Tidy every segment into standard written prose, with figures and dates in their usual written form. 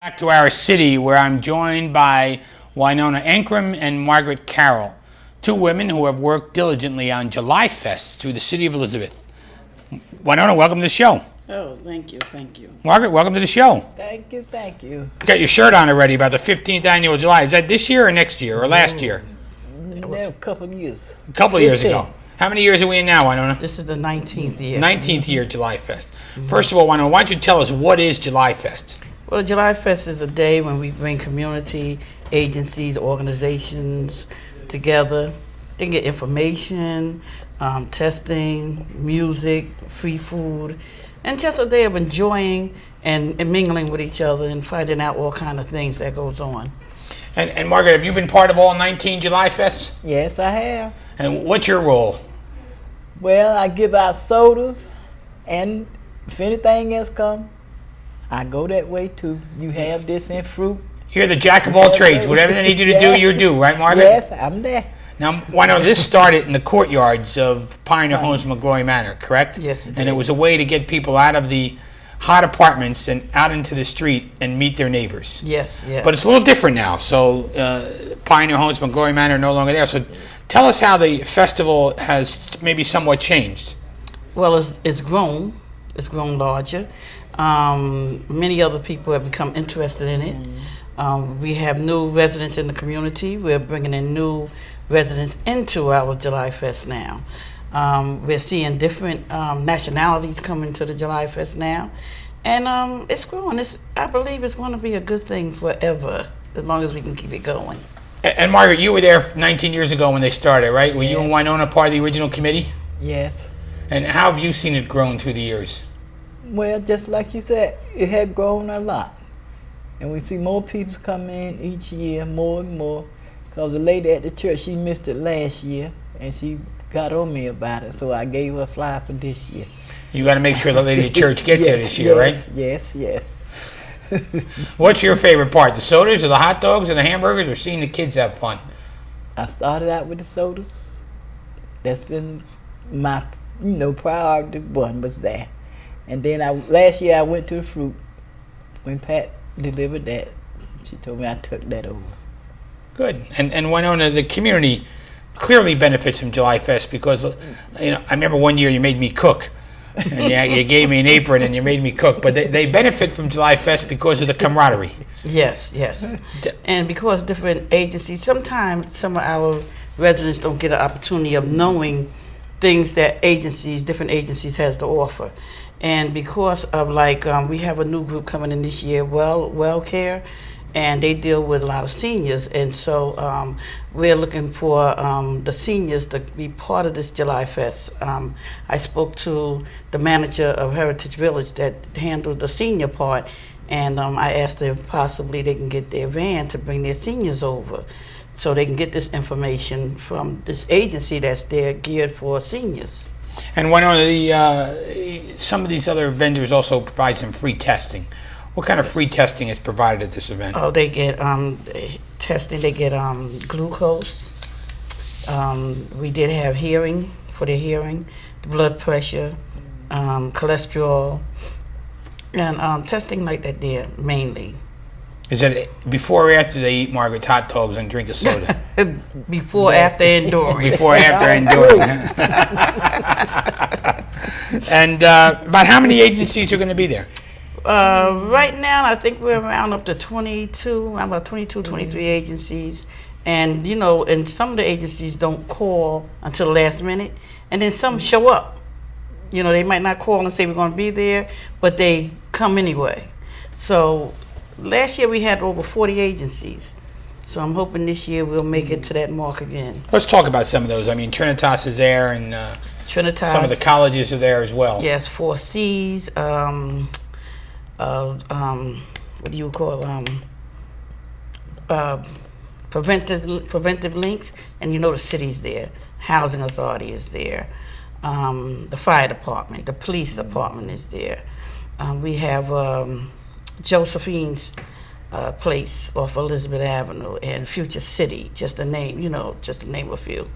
Back to our city, where I'm joined by Winona Ankrum and Margaret Carroll, two women who have worked diligently on July Fest through the city of Elizabeth. Winona, welcome to the show. Oh, thank you, thank you. Margaret, welcome to the show. Thank you, thank you. You got your shirt on already about the 15th annual July. Is that this year or next year or last year? A couple of years. A couple of years 15. ago. How many years are we in now, Winona? This is the 19th year. 19th year July Fest. First of all, Winona, why don't you tell us what is July Fest? Well, July Fest is a day when we bring community, agencies, organizations together. They get information, testing, music, free food, and just a day of enjoying and mingling with each other and finding out all kind of things that goes on. And Margaret, have you been part of all 19 July Fests? Yes, I have. And what's your role? Well, I give out sodas, and if anything else come, I go that way too. You have this and fruit. You're the jack of all trades. Whatever they need you to do, you do, right, Margaret? Yes, I'm there. Now, Winona, this started in the courtyards of Pioneer Homes, McGlory Manor, correct? Yes, it And it did. was a way to get people out of the hot apartments and out into the street and meet their neighbors. Yes, yes. But it's a little different now. So Pioneer Homes, McGlory Manor are no longer there. So tell us how the festival has maybe somewhat changed. Well, it's grown. It's grown larger. Many other people have become interested in it. We have new residents in the community. We're bringing in new residents into our July Fest now. We're seeing different nationalities coming to the July Fest now. And it's growing. I believe it's going to be a good thing forever, as long as we can keep it going. And Margaret, you were there 19 years ago when they started, right? Were you and Yes. Winona part of the original committee? Yes. And how have you seen it grown through the years? Well, just like she said, it had grown a lot. And we see more people come in each year, more and more. Because the lady at the church, she missed it last year, and she got on me about it, so I gave her a flyer for this year. You got to make sure the lady at church gets here this year, yes, right? Yes, yes. What's your favorite part? The sodas or the hot dogs or the hamburgers or seeing the kids have fun? I started out with the sodas. That's been my, priority one was that. And then last year I went to the fruit. When Pat delivered that, she told me I took that over. Good. And Winona, the community clearly benefits from July Fest because, I remember one year you made me cook. And you gave me an apron and you made me cook. But they benefit from July Fest because of the camaraderie. Yes, yes. And because different agencies, sometimes some of our residents don't get an opportunity of knowing things that different agencies has to offer. And because of we have a new group coming in this year, Well Care, and they deal with a lot of seniors. And so we're looking for the seniors to be part of this July Fest. I spoke to the manager of Heritage Village that handled the senior part, and I asked if possibly they can get their van to bring their seniors over so they can get this information from this agency that's there geared for seniors. And Winona, some of these other vendors also provide some free testing. What kind of free testing is provided at this event? Oh, they get testing. They get glucose. We did have hearing for their hearing, blood pressure, cholesterol, and testing like that there mainly. Is that before or after they eat Margaret's hot dogs and drink a soda? Before, after, and during. Before, after, and during. And about how many agencies are going to be there? Right now, I think we're around up to 22, about 22, 23 agencies. And, and some of the agencies don't call until the last minute. And then some show up. They might not call and say we're going to be there, but they come anyway. So last year we had over 40 agencies. So I'm hoping this year we'll make it to that mark again. Let's talk about some of those. I mean, Trinitas is there, and Trinitas. some of the colleges are there as well. Yes, 4Cs. What do you call preventive links, and the city's there. Housing authority is there. The fire department, the police department is there. We have Josephine's place off Elizabeth Avenue and Future City, just to name a few.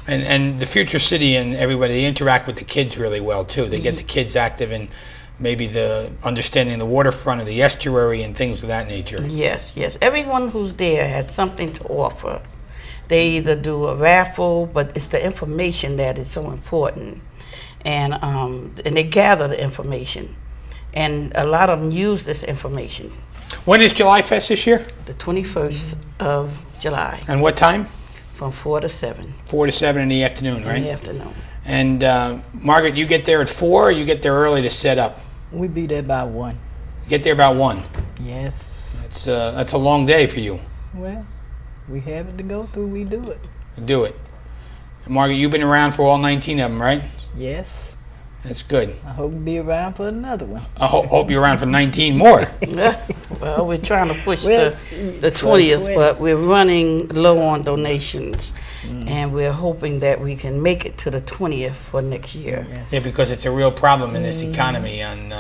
And the Future City and everybody, they interact with the kids really well too. They get the kids active in maybe the understanding the waterfront or the estuary and things of that nature. Yes, yes. Everyone who's there has something to offer. They either do a raffle, but it's the information that is so important, and they gather the information, and a lot of them use this information. When is July Fest this year? The 21st of July, And what time? from 4 to 7 4 to 7 in the afternoon, in right? the afternoon. And Margaret, you get there at 4 or you get there early to set up? We be there by 1. You get there about 1. Yes. That's a long day for you. Well, we have it to go through. We do it. Do it. And Margaret, you've been around for all 19 of them, right? Yes. That's good. I hope to be around for another one. I hope you're around for 19 more. Well, we're trying to push Well, the 20th, 20. but we're running low on donations, and we're hoping that we can make it to the 20th for next year. Yes. Yeah, because it's a real problem in this economy on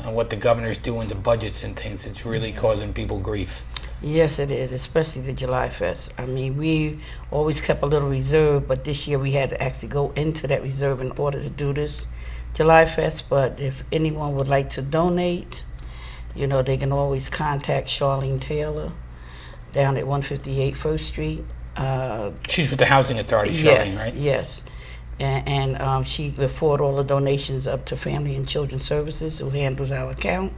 what the governor's doing to budgets and things. It's really causing people grief. Yes, it is, especially the July Fest. I mean, we always kept a little reserve, but this year we had to actually go into that reserve in order to do this July Fest. But if anyone would like to donate, they can always contact Charlene Taylor down at 158 First Street. She's with the Housing Authority, Charlene, Yes, right? yes. And she will forward all the donations up to Family and Children Services, who handles our account.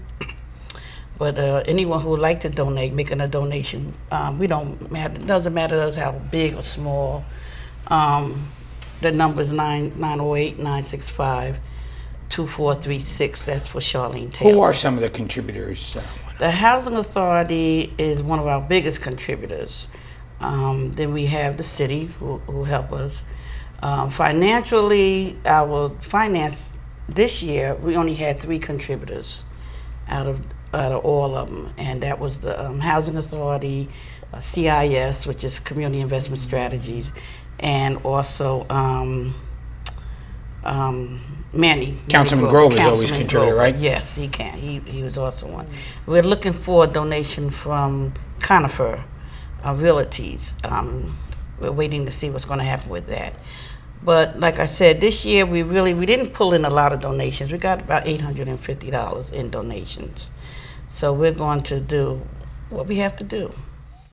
But anyone who would like to donate, making a donation, we don't matter. It doesn't matter to us how big or small. The number is 908-965-2436. That's for Charlene Taylor. Who are some of the contributors? The Housing Authority is one of our biggest contributors. Then we have the city who help us. Financially, our finance this year, we only had 3 contributors out of all of them, and that was the Housing Authority, CIS, which is Community Investment Strategies, and also Manny. Councilman Grove is always Councilman contributor, Grove. right? Yes, he can. He was also one. We're looking for a donation from Conifer Realties. We're waiting to see what's going to happen with that. But like I said, this year we didn't pull in a lot of donations. We got about $850 in donations. So we're going to do what we have to do.